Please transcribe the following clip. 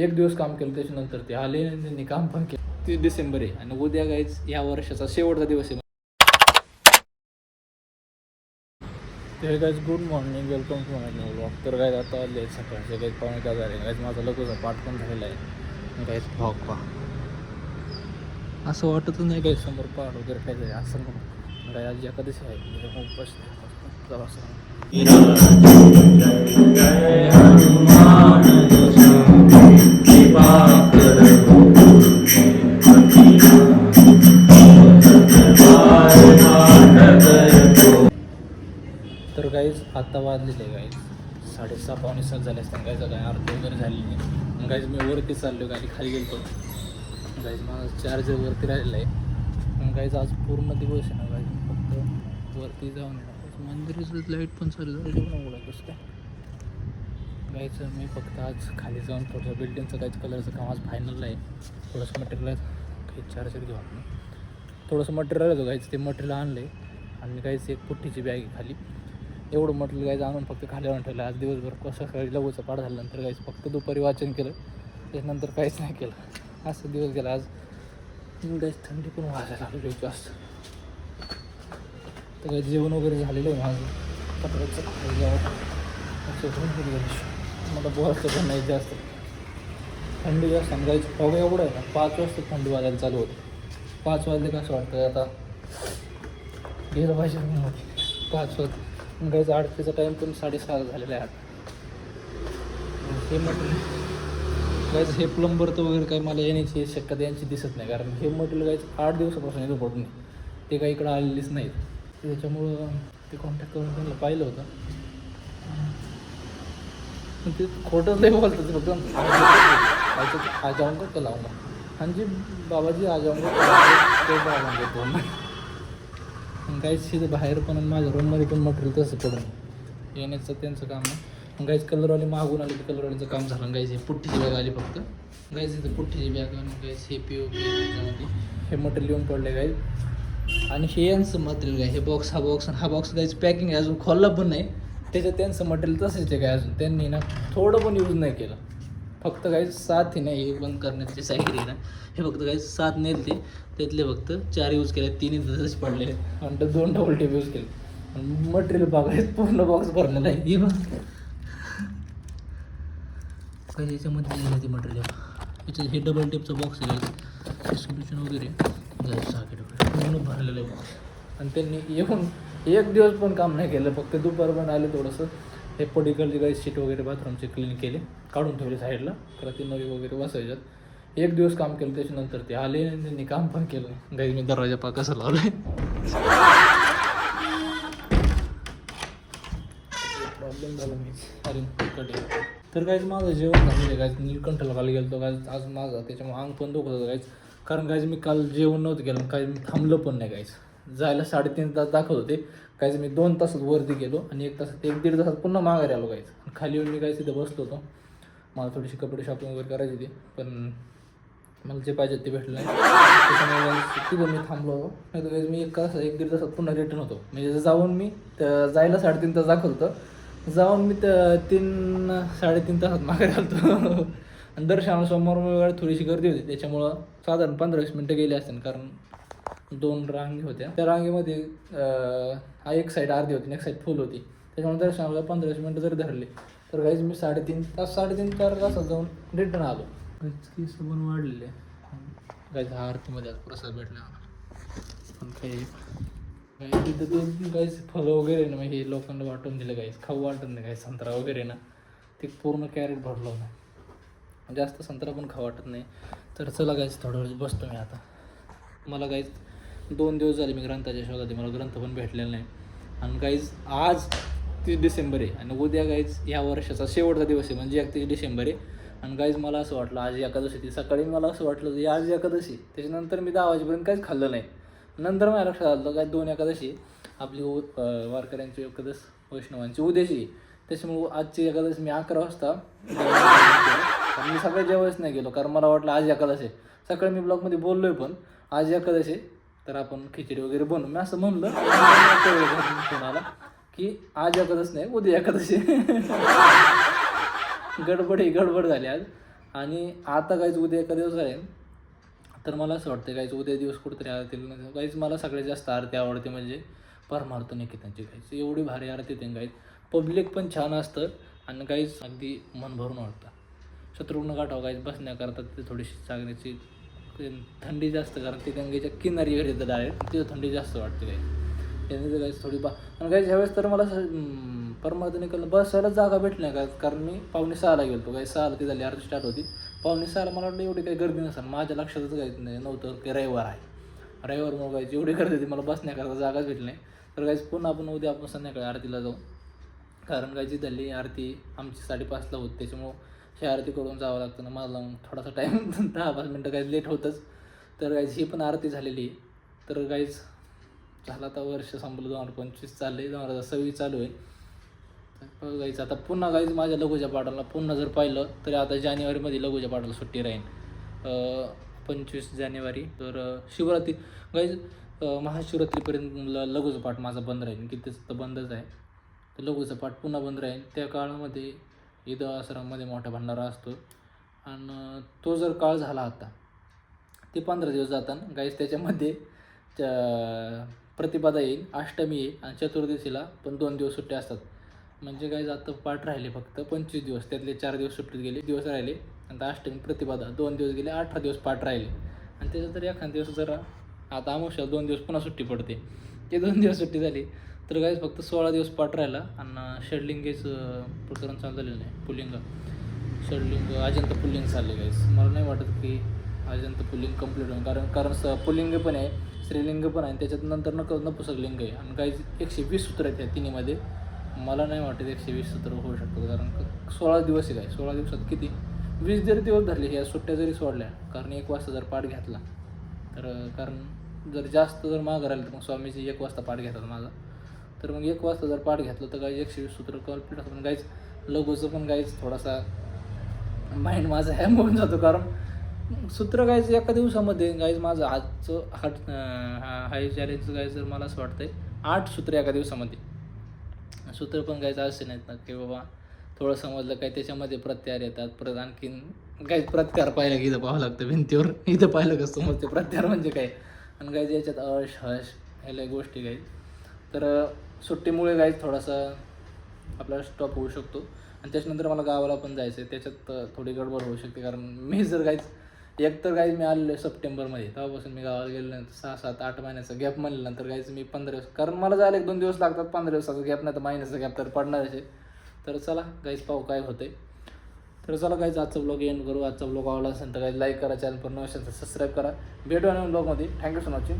एक दिवस काम केलं त्याच्यानंतर ते आले आणि त्यांनी काम पण केलं. 30 डिसेंबर आहे आणि उद्या गाईज या वर्षाचा शेवटचा दिवस आहे. ते guys good morning, welcome to my new vlog. तर गाईज आता आले सकाळचे गाईज 5:15 झाले. गाईज माझा लगोचा पाठ पण झालेला आहे. गाईज व्लॉग पहा, असं वाटतच नाही गाईज समोर पहाड वगैरे काय जाईल असं म्हणून. गाय आज एकादशी आहे उपवास तर गाईज आता वाजलेले गाईज 6:30 पावणे 7 झाले असतात. गाईज काय आरती वगैरे झालेली नाही. गाईज मी वरती चाललो, गाडी खाली गेलो. गाईज माझं चार्जर वरती राहिलेलं आहे. गाईज आज पूर्ण दिवस आहे ना गाईज फक्त वरती जाऊन मंदिराचं लाईट पण चालू झालं पण उघडा कसं काय गायचं. मी फक्त आज खाली जाऊन थोडंसं बिल्डिंगचं काहीच कलरचं काम आज फायनल आहे. थोडंसं मटेरियल काही चार्जर घेऊ आपण. थोडंसं मटेरियल होतं गायचं, ते मटेरियल आणलं आहे आणि काहीच एक पुठ्ठीची बॅग आहे खाली. एवढं मटेरियल गायचं आणून फक्त खाली आणून ठेवलं. आज दिवसभर कसं सकाळी लगोचं पाठ झाल्यानंतर गायचं फक्त दुपारी वाचन केलं, त्याच्यानंतर काहीच नाही केलं. असं दिवस गेला आज. गायच थंडी पण वाजायला लागली जास्त. तर काही जेवण वगैरे झालेलं आहे माझं. कपड्याचं मला बोलायचं पण नाही जास्त. थंडी जास्त सांगायची पाव एवढं आहे ना. 5 वाजता थंडी वाजायला चालू होते. 5 वाजले कसं वाटतं आता गेलं पाहिजे मध्ये 5 वाजता. गायचं आरतीचा टाईम पण 6:30 झालेला आहे आता. हे म्हटलं गायचं हे प्लंबर तर वगैरे काही मला येण्याची शक्यता यांची दिसत नाही, कारण हे म्हटलं गायचं 8 दिवसापासून इथं पडून ते काही इकडं आलेलीच नाहीत. त्याच्यामुळं ते कॉन्टॅक्ट करून त्यांना पाहिलं होतं. ते खोटंच नाही बोलतं ते फक्त आ जाऊंगा कल आऊंगा. हाँ जी बाबाजी आ जाऊंगा ते बोलणं. गाईच तिथं बाहेर पण माझ्या रूममध्ये पण मटेरियल तसं पडून येण्याचं त्यांचं काम आहे. गाईच कलरवाले मागून आले, ते कलरवालीचं काम झालं. गाईच हे पुठ्ठीची बॅग आली फक्त. गाईच इथं पुठ्ठीची बॅग आणि गाईच हे POP त्याच्यामध्ये हे मटेरियल येऊन पडले गाईज. आणि हे यांचं मटेरियल आहे. हे बॉक्स हा बॉक्स गाईच पॅकिंग आहे, अजून खोलला पण नाही. त्याच्यात त्यांचं मटेरियल तसंच आहे काय, अजून त्यांनी ना थोडं पण यूज नाही केलं. फक्त गाईज 7 ही नाही, हे बंद करण्याची सायकल आहे ना, हे फक्त गाईज 7 नेल ते त्यातले फक्त 4 यूज केले, 3 तसंच पडलेले आणि 2 डबल टेप यूज केले. मटेरियल बघायचं पूर्ण बॉक्स भरलेला आहे. हे बघ काही याच्यामध्ये ते मटेरियल याच्यात हे डबल टेपचं बॉक्स आहे. सोल्युशन वगैरे सॉकेट वगैरे पूर्ण भरलेलं आहे. आणि त्यांनी येऊन 1 दिवस पण काम नाही केलं, फक्त दुपार पण आले. थोडंसं हे पडिकलची काही सीट वगैरे बाथरूमचे क्लीन केले, काढून ठेवले साईडला, तर ती नवी वगैरे बसायच्यात. 1 दिवस काम केलं, त्याच्यानंतर ते आले आणि त्यांनी काम पण केलं. गाईज मी दरवाजा पा कसं लावलं आहे. प्रॉब्लेम झाला मी अरे कडे. तर गाईज माझं जेवण झालेलं गाईज. नीलकंठला काल गेलो गाईज आज माझा, त्याच्यामुळे अंग पण दुखत होतं गाईज. कारण गाईज मी काल जेवण नव्हतं केलं, काही मी थांबलो पण नाही गाईज. जायला 3.5 तास दाखवत होते गाईज. मी 2 तासात वरती गेलो आणि 1-1.5 तासात पुन्हा माघारी आलो गाईज. खाली येऊन मी गाईज तिथं बसलो होतो. मला थोडीशी कपडे शॉपिंग वगैरे करायची होती, पण मला जे पाहिजे ते भेटलं नाही. त्याच्यामुळे तिथं मी थांबलो होतो. नाही तर गाईज मी 1-1.5 तासात पुन्हा रिटर्न होतो. म्हणजे जाऊन मी जायला 3.5 तास दाखवत होतं, जाऊन मी 3-3.5 तासात मागे घालतो. आणि दर्शनाला सोमवार वेळ थोडीशी गर्दी होती, त्याच्यामुळं साधारण 15-20 मिनटं गेली असतील, कारण 2 रांगी होत्या. त्या रांगेमध्ये एक साईड अर्धी होती, एक साईड फुल होती. त्याच्यामुळे दर्शनाला 15-20 मिनटं जरी धरले तर काहीच मी 3.5-4 तासात जाऊन रिटर्न आलो. केस पण वाढलेले गाईज. आरतीमध्ये आज प्रसाद भेटला पण काही तिथं ते गाईज फळं वगैरे ना, हे लोकांना वाटून दिलं गाईज. खाऊ वाटत नाही. गाईज संत्रा वगैरे ना, ते पूर्ण कॅरेट भरलं होतं. जास्त संत्रा पण खाऊ वाटत नाही. तर चला गाईज थोडा वेळ बसतो मी आता. मला गाईज 2 दिवस झाले मी ग्रंथाच्या शोधात, मला ग्रंथ पण भेटलेला नाही. आणि गाईज आज 30 डिसेंबर आहे आणि उद्या गाईज या वर्षाचा शेवटचा दिवस आहे, म्हणजे 31 डिसेंबर आहे. आणि गाईज मला असं वाटलं आज एकादशी ती. सकाळी मला असं वाटलं की आज एकादशी, त्याच्यानंतर मी 10 वाजेपर्यंत काहीच खाल्लं नाही. नंतर माझ्या लक्षात आलं काय 2 एकादशी आपली वारकऱ्यांची एकादश, वैष्णवांची उद्याची. त्याच्यामुळे आजची एकादशी मी 11 वाजता मी सकाळी जेवायच नाही गेलो, कारण मला वाटलं आज एकादशी आहे. सकाळी मी ब्लॉगमध्ये बोललो आहे पण आज एकादशी तर आपण खिचडी वगैरे बनवू. मी असं म्हणलं कोणाला की आज एकादश नाही उद्या एकादशी. गडबड झाली आज. आणि आता काहीच उद्या एका दिवस आहे तर मला असं वाटतं काहीच उद्या दिवस कुठेतरी आरतील काहीच मला सगळ्यात जास्त आरती आवडते म्हणजे परमार्थ निकेतनची काहीच एवढी भारी आरती ते काहीच पब्लिक पण छान असतं आणि काहीच अगदी मन भरून वाटतं. शत्रुघ्न गाठाव काहीच बसण्याकरता ते थोडीशी जागण्याची थंडी जास्त कारण ती गंगेच्या किनारी येतं डायरेक्ट तिथं थंडी जास्त वाटते काही त्याने तर काहीच थोडी आणि काही ह्यावेळेस तर मला परमार्थ निकेतन बसायला जागा भेटली नाही का कारण मी 5:45ला गेलो काही 6ला ती झाली आरती स्टार्ट होती 5:45ला मला वाटलं एवढी काही गर्दी नसेल माझ्या लक्षातच काहीच नाही नव्हतं की रविवार आहे रविवार मग एवढी गर्दी होती मला बसण्याकरता जागाच भेटली नाही तर काहीच पुन्हा आपण उद्या आपण संध्याकाळी आरतीला जाऊ कारण कायची झाली आरती आमची 5:30ला होती त्याच्यामुळं ही आरती करून जावं लागतं ना मला थोडासा टाईम 10-5 मिनटं काही लेट होतंच तर काहीच ही पण आरती झालेली तर काहीच झालं आता वर्ष संपलं 2025 चाललं आहे 2026 चालू आहे तर गाईच आता पुन्हा गाईच माझ्या लघुच्या पाठाला पुन्हा जर पाहिलं तरी आता जानेवारीमध्ये लघुच्या पाठाला सुट्टी राहील 25 जानेवारी तर शिवरात्री गाईज महाशिवरात्रीपर्यंत लघुचा पाठ माझा बंद राहील की तेच तर बंदच आहे तर लघुचा पाठ पुन्हा बंद राहील त्या काळामध्ये ईद आश्रममध्ये मोठा भंडारा असतो आणि तो जर काळ झाला आता ते 15 दिवस जातात गाईज त्याच्यामध्ये प्रतिपदा येईल अष्टमी येईल आणि चतुर्दशीला पण 2 दिवस सुट्टे असतात म्हणजे काय आता पाठ राहिले फक्त 25 दिवस त्यातले 4 दिवस सुट्टीत गेले दिवस राहिले आणि अष्टमी प्रतिपदा 2 दिवस गेले 18 दिवस पाठ राहिले आणि त्याचं तर एखाद दिवस जरा आता अमावस्या 2 दिवस पुन्हा सुट्टी पडते ते 2 दिवस सुट्टी झाली तर काय फक्त 16 दिवस पाठ राहिला आणि षडलिंगेचं प्रकरण चालू झालेलं नाही पुल्लिंग षडलिंग अजंत पुल्लिंग चालले गाईस मला नाही वाटत की अजंत पुल्लिंग कंप्लीट होईल कारण पुल्लिंग पण आहे स्त्रीलिंग पण आहे त्याच्यात नंतर नपुसक लिंग आहे आणि काही 120 सूत्र आहेत त्या तिन्हीमध्ये मला नाही वाटत 120 सूत्र होऊ शकतं कारण 16 दिवस आहे काय 16 दिवसात किती 20 जरी दिवस धरले ह्या सुट्ट्या जरी सोडल्या कारण 1 वाजता जर पाठ घेतला तर कारण जर जास्त जर मागं राहिलं तर मग स्वामीची 1 वाजता पाठ घेतात माझा तर मग 1 वाजता जर पाठ घेतलं तर काही 120 सूत्र कंप्लीट होतं पण काहीच लघुचं पण काहीच थोडासा माइंड माझा हॅम होऊन जातो कारण सूत्र गायचं एका दिवसामध्ये गाईज माझं आजचं हाय चॅलेंजचं गायचं जर मला असं वाटतंय 8 सूत्र एका दिवसामध्ये सूत्र पण गायचं असे नाहीत ना की बाबा थोडं समजलं काय त्याच्यामध्ये प्रत्यार येतात परत आणखीन काही प्रत्यार पाहिलं की इथं पाहावं लागतं भिंतीवर इथं पाहिलं का समजते प्रत्यार म्हणजे काय आणि गायचं याच्यात अश हश ह्याला गोष्टी काही तर सुट्टीमुळे गाईज थोडासा आपला स्टॉप होऊ शकतो आणि त्याच्यानंतर मला गावाला पण जायचं आहे त्याच्यात थोडी गडबड होऊ शकते कारण मी जर गाईज एक तर गाईज मी आलेलो आहे सप्टेंबरमध्ये तेव्हापासून मी गावाला गेलो नाही 6-7-8 महिन्याचा गॅप म्हणल्यानंतर गाईज मी 15 दिवस कारण मला जायला 1-2 दिवस लागतात 15 दिवसाचा गॅप नाही तर महिन्याचा गॅप तर पडणारच आहे तर चला गाईज पाहू काय होतं आहे तर चला गाईज आजचा ब्लॉग एंड करू आजचा ब्लॉग आवडला असेल तर गाईज लाईक करा चॅनल पण नसेल तर सबस्क्राईब करा भेटू नवीन ब्लॉगमध्ये थँक्यू सो मच